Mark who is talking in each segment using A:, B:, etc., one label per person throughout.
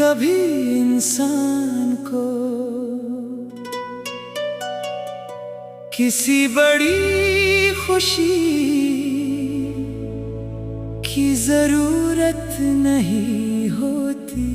A: कभी इंसान को किसी बड़ी खुशी की जरूरत नहीं होती।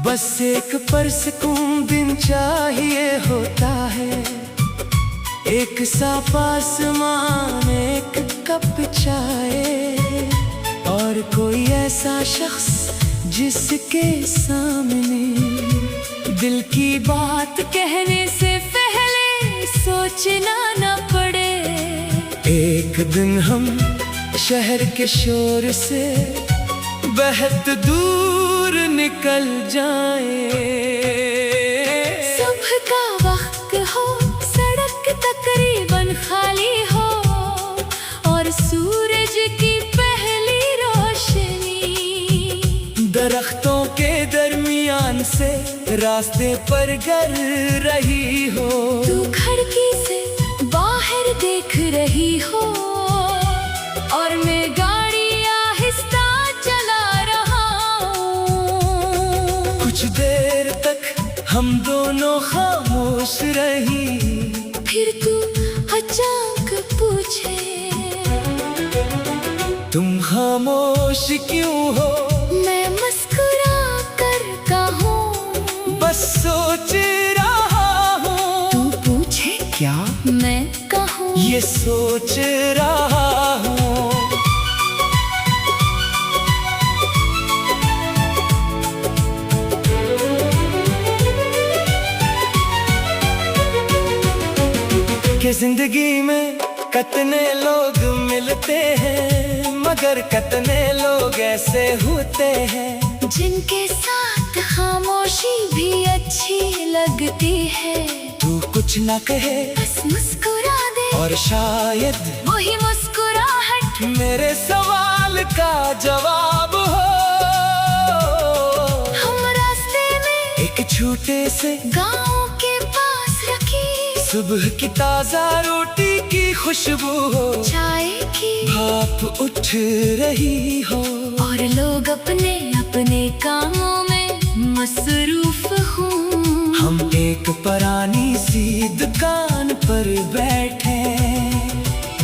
A: बस एक परसकून दिन चाहिए होता है, एक साफ आसमान, एक कप चाय और कोई ऐसा शख्स जिसके सामने दिल की बात कहने से पहले सोचना न पड़े। एक दिन हम शहर के शोर से बहुत दूर निकल जाए। सुबह का वक्त हो, सड़क तकरीबन खाली हो और सूरज की पहली रोशनी दरख्तों के दरमियान से रास्ते पर गर रही हो। तू खिड़की से बाहर देख रही हो और मैं गाड़ी आहिस्ता चला रहा हूँ। कुछ देर तक हम दोनों खामोश रही, फिर तू अचानक पूछे, तुम खामोश क्यों हो? मैं मुस्कुरा कर कहूँ, बस सोच रहा हूँ। तू पूछे क्या? मैं कहूँ, ये सोच रहा हूँ। कि जिंदगी में कितने लोग मिलते हैं, मगर कितने लोग ऐसे होते हैं जिनके साथ खामोशी भी अच्छी लगती है। तू कुछ ना कहे, बस मुस्कुरा दे और शायद वही मुस्कुराहट मेरे सवाल का जवाब हो। हम रास्ते में एक छोटे से गांव के पास रखी, सुबह की ताजा रोटी की खुशबू हो, चाय की भाप उठ रही हो और लोग अपने अपने कामों में मसरूफ हों। हम एक पुरानी सी दुकान पर बैठे,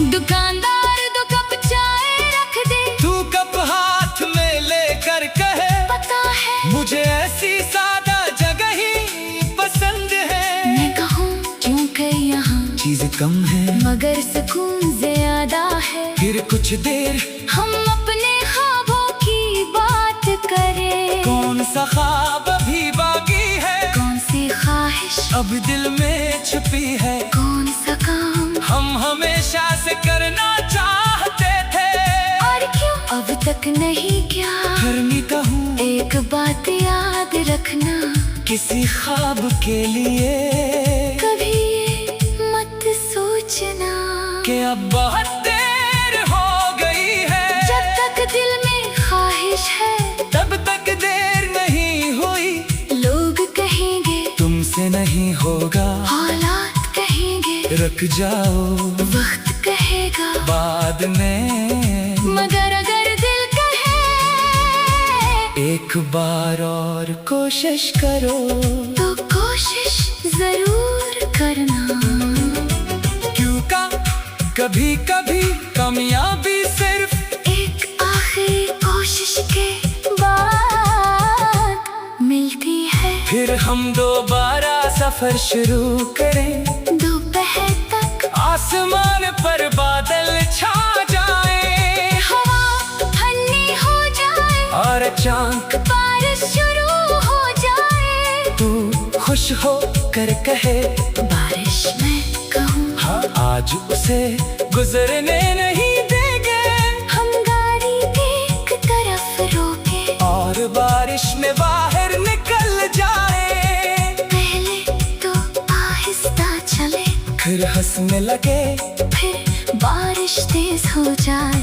A: दुकानदार दो कप चाय रख दे। तू कप हाथ में लेकर कहे, पता है मुझे ऐसी सादा जगह ही पसंद है। मैं कहूँ क्योंकि यहाँ चीज कम है मगर सुकून ज्यादा है। फिर कुछ देर हम अपने ख्वाबों की बात करें। कौन सा ख्वाब अभी बाकी है, कौन सी ख्वाहिश अब दिल में छुपी है, कौन सा काम हम हमेशा से करना चाहते थे और क्यों अब तक नहीं किया। फिर मैं कहूँ एक बात याद रखना, किसी ख्वाब के लिए कभी मत सोचना कि अब बहुत देर हो गई है। जब तक दिल में ख्वाहिश है तब तक देर नहीं हुई। लोग कहेंगे तुमसे नहीं होगा, हालात कहेंगे रुक जाओ, वक्त कहेगा बाद में। मगर अगर दिल कहे एक बार और कोशिश करो, तो कोशिश जरूर करना। क्यों का कभी कभी कामयाबी सिर्फ एक आखिरी कोशिश के बाद मिलती है। फिर हम दोबारा सफर शुरू करें, दोपहर तक आसमान पर बादल छा जाए, हवा ठंडी हो जाए और अचानक बारिश शुरू हो जाए। तू खुश हो कर कहे, बारिश में कहूँ हाँ, आज उसे गुजरने नहीं देंगे। हम गाड़ी एक तरफ रोके और बारिश में बाहर निकल जाए। पहले तो आहिस्ता चले, फिर हंसने लगे, फिर बारिश तेज हो जाए,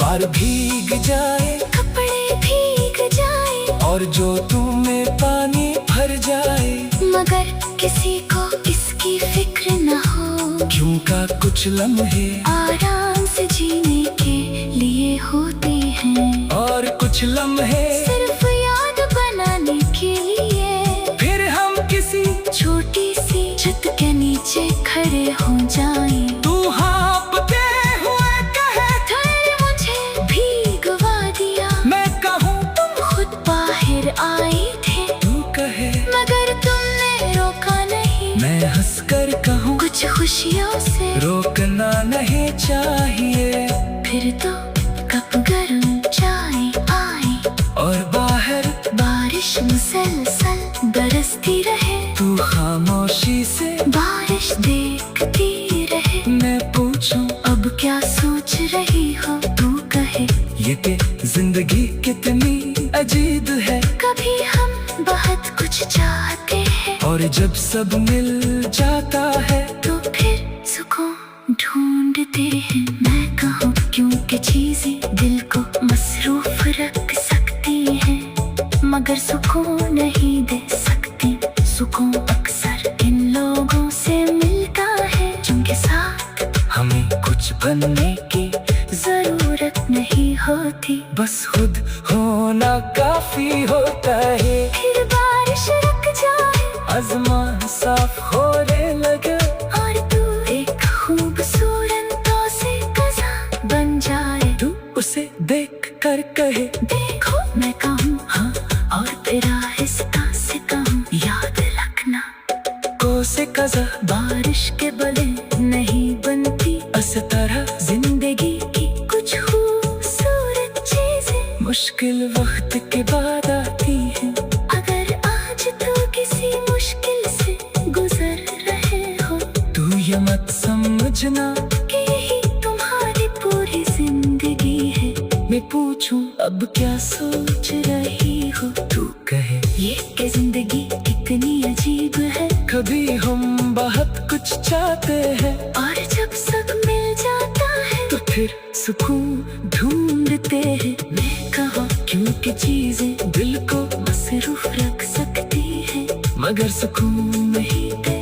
A: बार भीग जाए, कपड़े और जो तुम में पानी भर जाए,
B: मगर किसी को इसकी फिक्र न हो।
A: क्यों का कुछ लम्हे
B: आराम से जीने के लिए होते हैं,
A: और कुछ लम्हे
B: सिर्फ याद बनाने के लिए।
A: फिर हम किसी
B: छोटी सी छत के नीचे खड़े हो जाएं।
A: तू हाँफते हुए कहे,
B: ठहर मुझे भीगवा दिया।
A: मैं कहूँ
B: तुम खुद बाहर आए थे,
A: तू कहे
B: मगर तुमने रोका नहीं।
A: मैं हंसकर कहूँ
B: कुछ खुशियों से
A: रोकना नहीं चाहिए।
B: फिर तो कप गरम चाय आई,
A: और बाहर
B: बारिश मुसलसल बरसती रहे।
A: तू खामोशी से
B: बारिश देखती रहे।
A: मैं पूछूं
B: अब क्या सोच रही हो, तू कहे
A: ये कि जिंदगी कितनी अजीब है।
B: कभी हम बहुत कुछ चाहते हैं,
A: और जब सब मिल जाता है
B: तो फिर सुकून ढूंढते हैं। मैं कहूँ क्योंकि चीजें दिल को मसरूफ रख सकती हैं, मगर सुकून नहीं दे सकती। सुकून अक्सर इन लोगों से मिलता है जिनके साथ
A: हमें कुछ बनने की
B: जरूरत नहीं होती।
A: बस खुद होना काफी होता है।
B: फिर बारिश रुक जाए,
A: आसमान साफ होने लगे,
B: और तू एक खूबसूरत से कज़ा बन जाए।
A: तू उसे देख कर कहे
B: देखो, मैं कहूँ हाँ, और फिर आहिस्ता से कहूँ याद रखना।
A: को से कज़ा
B: बारिश के बले नहीं बनती
A: इस तरह
B: जिंदगी की कुछ खूबसूरत चीजें
A: मुश्किल वक्त के बाद आती हैं।
B: अगर आज तू किसी मुश्किल से गुजर रहे हो,
A: तू ये मत समझना
B: कि यही तुम्हारी पूरी जिंदगी है।
A: मैं पूछूं अब क्या सोच रही हो, तू कहे
B: ये कि जिंदगी कितनी अजीब है।
A: कभी हम बहुत कुछ चाहते हैं,
B: और जब सब मिल जाता है
A: तो फिर सुकून ढूंढते हैं।
B: मैं कहूँ
A: क्योंकि चीजें दिल को
B: मसरूफ रख सकती है,
A: मगर सुकून नहीं
B: दे